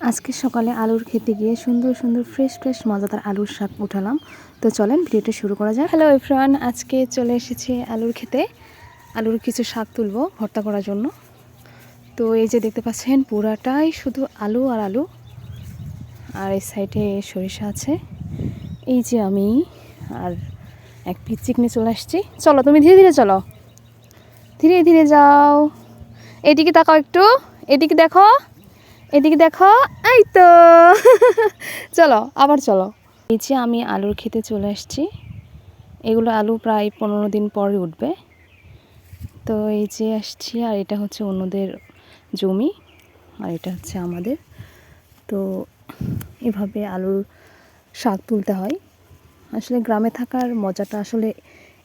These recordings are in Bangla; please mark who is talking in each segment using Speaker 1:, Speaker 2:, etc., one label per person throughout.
Speaker 1: আজকে সকালে আলুর খেতে গিয়ে সুন্দর সুন্দর ফ্রেশ মজাদার আলুর শাক উঠালাম। তো চলেন ভিডিওটা শুরু করা যায়। হ্যালো এভরিওয়ান, আজকে চলে এসেছি আলুর খেতে। আলুর কিছু শাক তুলবো ভর্তা করার জন্য। তো এই যে দেখতে পাচ্ছেন পুরাটাই শুধু আলু আর আলু, আর এই সাইডে সরিষা আছে। এই যে আমি আর এক পিচ্চিক নিয়ে চলে আসছি। চলো তুমি ধীরে ধীরে চলো, ধীরে ধীরে যাও। এদিকে তাকাও, একটু এদিকে দেখো, এদিকে দেখো, এই তো চলো আবার চলো। এই যে আমি আলুর খেতে চলে আসছি। এগুলো আলু প্রায় 15 দিন পরে উঠবে। তো এই যে আসছি, আর এটা হচ্ছে অন্যদের জমি আর এটা হচ্ছে আমাদের। তো এভাবে আলুর শাক তুলতে হয়। আসলে গ্রামে থাকার মজাটা আসলে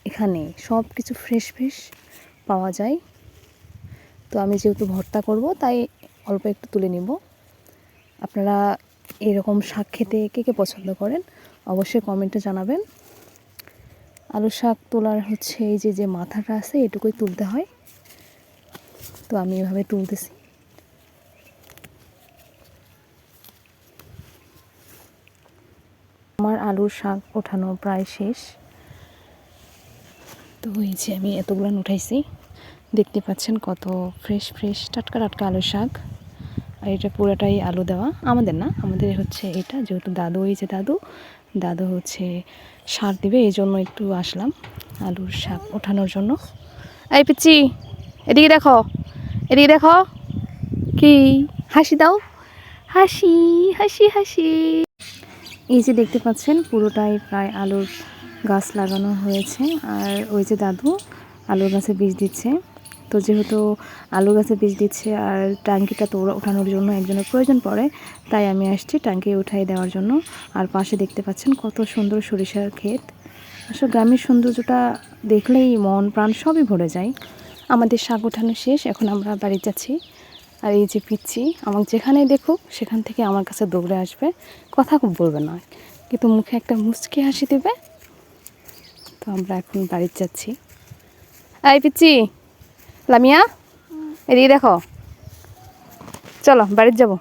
Speaker 1: এখানে সব কিছু ফ্রেশ পাওয়া যায়। তো আমি যেহেতু ভর্তা করব তাই অল্প একটু তুলে নিব। আপনারা এরকম শাক খেতে কে কে পছন্দ করেন অবশ্যই কমেন্টে জানাবেন। আলু শাক তোলার হচ্ছে এই যে মাথাটা আছে এটুকুই তুলতে হয়। তো আমি এভাবে তুলতেছি। আমার আলুর শাক ওঠানো প্রায় শেষ। তো এই যে আমি এতগুলো উঠাইছি, দেখতে পাচ্ছেন কত ফ্রেশ টাটকা আলুর শাক। আর এটা পুরোটাই আলু দেওয়া, আমাদের না, আমাদের হচ্ছে এটা যেহেতু দাদু, এই যে দাদু হচ্ছে সার দিবে, এই জন্য একটু আসলাম আলুর শাক ওঠানোর জন্য। এই পিচ্ছি এদিকে দেখো, এদিকে দেখো, কি হাসি দাও, হাসি হাসি হাসি। এই যে দেখতে পাচ্ছেন পুরোটাই প্রায় আলুর গাছ লাগানো হয়েছে। আর ওই যে দাদু আলুর গাছে বীজ দিচ্ছে। তো যেহেতু আলু গাছে বীজ দিচ্ছে আর ট্যাঙ্কিটা তো ওঠানোর জন্য একজনের প্রয়োজন পড়ে, তাই আমি আসছি ট্যাঙ্কি উঠাই দেওয়ার জন্য। আর পাশে দেখতে পাচ্ছেন কত সুন্দর সরিষার ক্ষেত। আসলে গ্রামের সৌন্দর্যটা দেখলেই মন প্রাণ সবই ভরে যায়। আমাদের শাক ওঠানো শেষ, এখন আমরা বাড়ি যাচ্ছি। আর এই যে পিচ্ছি আমাকে যেখানে দেখুক সেখান থেকে আমার কাছে দৌড়ে আসবে, কথা খুব বলবে না, কিন্তু মুখে একটা মুচকি হাসি দেবে। তো আমরা এখন বাড়ি যাচ্ছি। এই পিচ্ছি, লামিয়া এদিকে দেখো, চলো বাড়িতে যাবো।